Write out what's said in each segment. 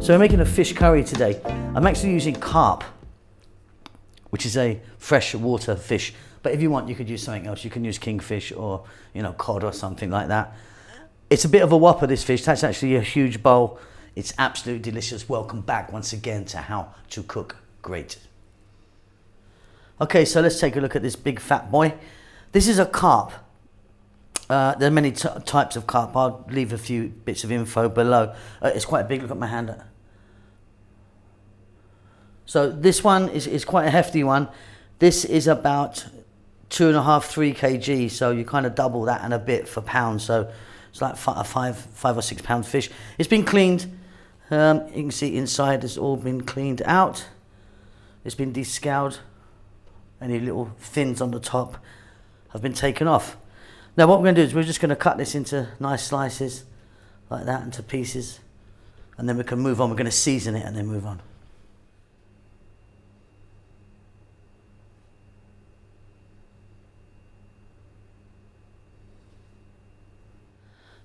So we're making a fish curry today. I'm actually using carp, which is a freshwater fish. But if you want, you could use something else. You can use kingfish or, cod or something like that. It's a bit of a whopper, this fish. That's actually a huge bowl. It's absolutely delicious. Welcome back once again to How to Cook Great. Okay, so let's take a look at this big fat boy. This is a carp. There are many types of carp. I'll leave a few bits of info below. It's quite big. Look at my hand. So this one is quite a hefty one. This is about 2.5, 3 kg. So you kind of double that and a bit for pounds. So it's like a 5 or 6 pound fish. It's been cleaned. You can see inside it's all been cleaned out. It's been descaled. Any little fins on the top have been taken off. Now what we're going to do is we're just going to cut this into nice slices like that, into pieces, and then we can move on. We're going to season it and then move on.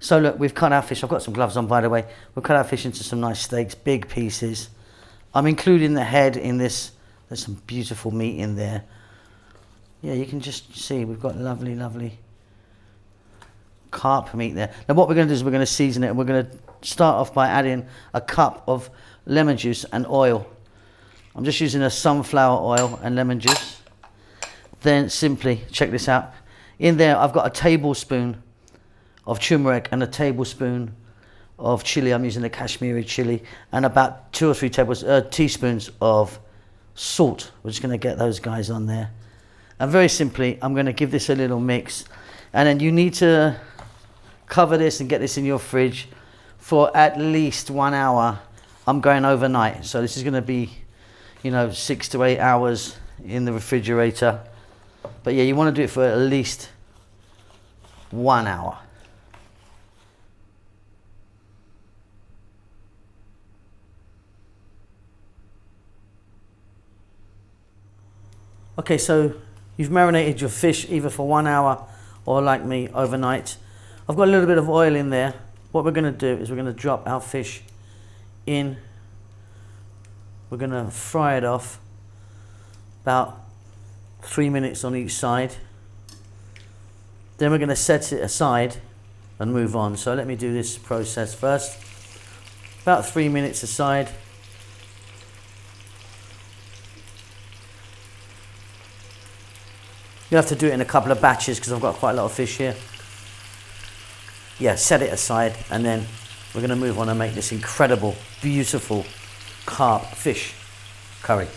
So look, we've cut our fish. I've got some gloves on, by the way. We've cut our fish into some nice steaks, big pieces. I'm including the head in this. There's some beautiful meat in there. Yeah, you can just see we've got lovely, lovely carp meat there. Now what we're going to do is we're going to season it, and we're going to start off by adding a cup of lemon juice and oil. I'm just using a sunflower oil and lemon juice. Then simply, check this out. In there I've got a tablespoon of turmeric and a tablespoon of chili. I'm using the Kashmiri chili, and about 2 or 3 teaspoons of salt. We're just going to get those guys on there. And very simply, I'm going to give this a little mix. And then you need to cover this and get this in your fridge for at least 1 hour. I'm going overnight. So this is going to be, 6 to 8 hours in the refrigerator. But yeah, you want to do it for at least 1 hour. Okay, so you've marinated your fish either for 1 hour or, like me, overnight. I've got a little bit of oil in there. What we're going to do is we're going to drop our fish in. We're going to fry it off about 3 minutes on each side. Then we're going to set it aside and move on. So let me do this process first. About 3 minutes aside. You have to do it in a couple of batches because I've got quite a lot of fish here. Yeah, set it aside, and then we're going to move on and make this incredible, beautiful carp fish curry.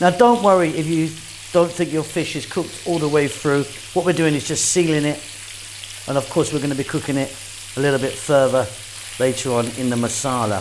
Now don't worry if you don't think your fish is cooked all the way through. What we're doing is just sealing it, and of course we're going to be cooking it a little bit further later on in the masala.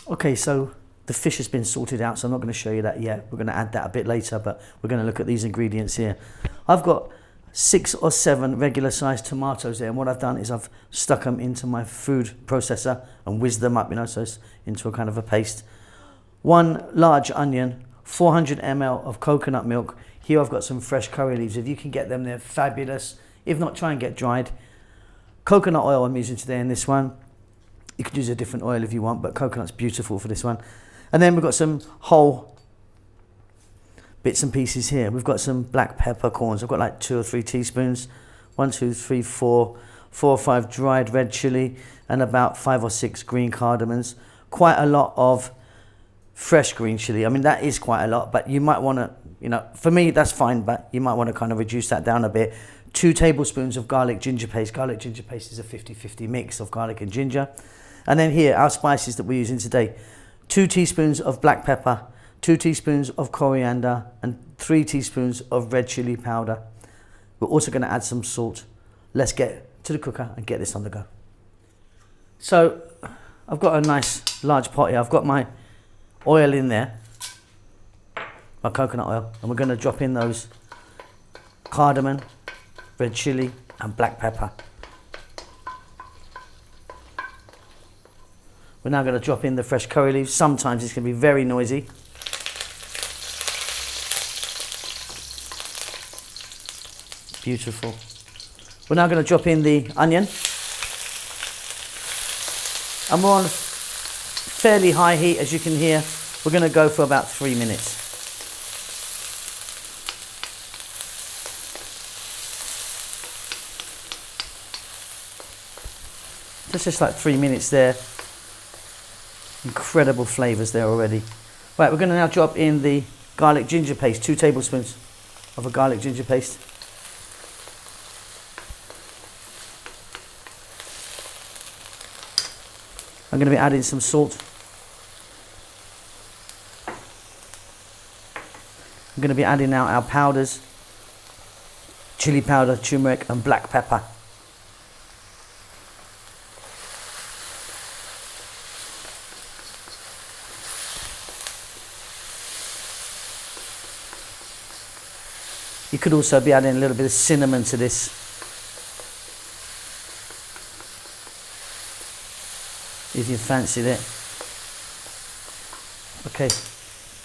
Okay, so the fish has been sorted out, so I'm not going to show you that yet. We're going to add that a bit later, but we're going to look at these ingredients here. I've got 6 or 7 regular sized tomatoes there, and what I've done is I've stuck them into my food processor and whizzed them up, so it's into a kind of a paste. 1 large onion, 400 ml of coconut milk. Here I've got some fresh curry leaves. If you can get them, they're fabulous. If not, try and get dried. Coconut oil I'm using today in this one. You could use a different oil if you want, but coconut's beautiful for this one. And then we've got some whole bits and pieces here. We've got some black peppercorns. I've got like 2 or 3 teaspoons. 1, 2, 3, 4 or 5 dried red chili, and about 5 or 6 green cardamoms. Quite a lot of fresh green chili. I mean, that is quite a lot, but you might want to, for me that's fine, but you might want to kind of reduce that down a bit. 2 tablespoons of garlic ginger paste. Garlic ginger paste is a 50-50 mix of garlic and ginger. And then here, our spices that we're using today. 2 teaspoons of black pepper, 2 teaspoons of coriander, and 3 teaspoons of red chili powder. We're also going to add some salt. Let's get to the cooker and get this on the go. So I've got a nice large pot here. I've got my oil in there, my coconut oil, and we're going to drop in those cardamom, red chili and black pepper. We're now going to drop in the fresh curry leaves. Sometimes it's going to be very noisy. Beautiful. We're now going to drop in the onion. And we're on fairly high heat, as you can hear. We're going to go for about 3 minutes. Just like 3 minutes there. Incredible flavours there already. Right, we're going to now drop in the garlic ginger paste, 2 tablespoons of a garlic ginger paste. I'm going to be adding some salt. I'm going to be adding now our powders, chili powder, turmeric and black pepper. You could also be adding a little bit of cinnamon to this. If you fancied it. Okay,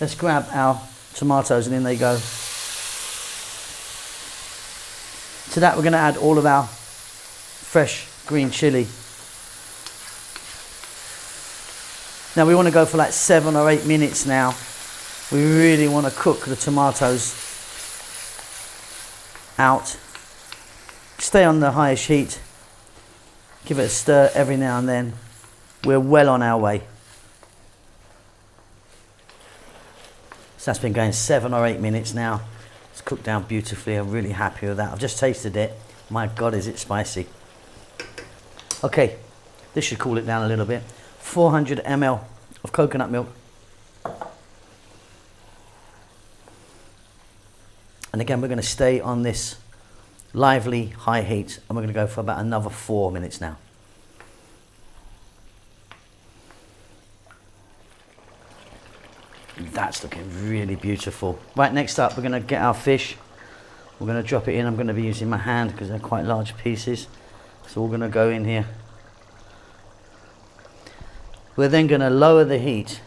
let's grab our tomatoes and in they go. To that we're going to add all of our fresh green chili. Now we want to go for like 7 or 8 minutes now. We really want to cook the tomatoes out. Stay on the highest heat. Give it a stir every now and then. We're well on our way. So that's been going 7 or 8 minutes now. It's cooked down beautifully. I'm really happy with that. I've just tasted it. My God, is it spicy. Okay, this should cool it down a little bit. 400 ml of coconut milk. And again, we're going to stay on this lively high heat and we're going to go for about another 4 minutes now. That's looking really beautiful. Right, next up we're going to get our fish. We're going to drop it in. I'm going to be using my hand because they're quite large pieces. So we're going to go in here. We're then going to lower the heat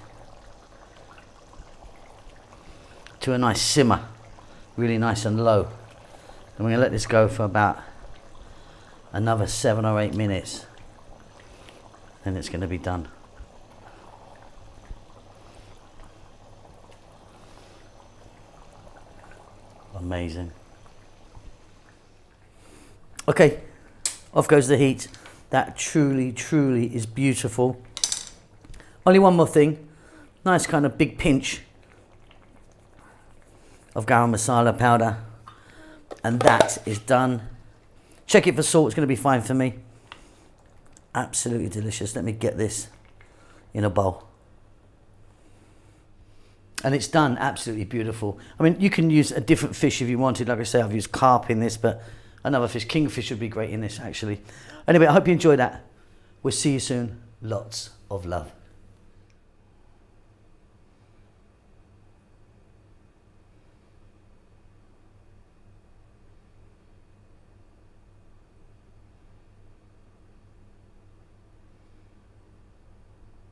to a nice simmer. Really nice and low. And we're going to let this go for about another 7 or 8 minutes. Then it's going to be done. Amazing. Okay, off goes the heat. That truly, truly is beautiful. Only one more thing. Nice kind of big pinch of garam masala powder. And that is done. Check it for salt, it's going to be fine for me. Absolutely delicious. Let me get this in a bowl. And it's done, absolutely beautiful. I mean, you can use a different fish if you wanted. Like I say, I've used carp in this, but another fish, kingfish would be great in this actually. Anyway, I hope you enjoyed that. We'll see you soon. Lots of love.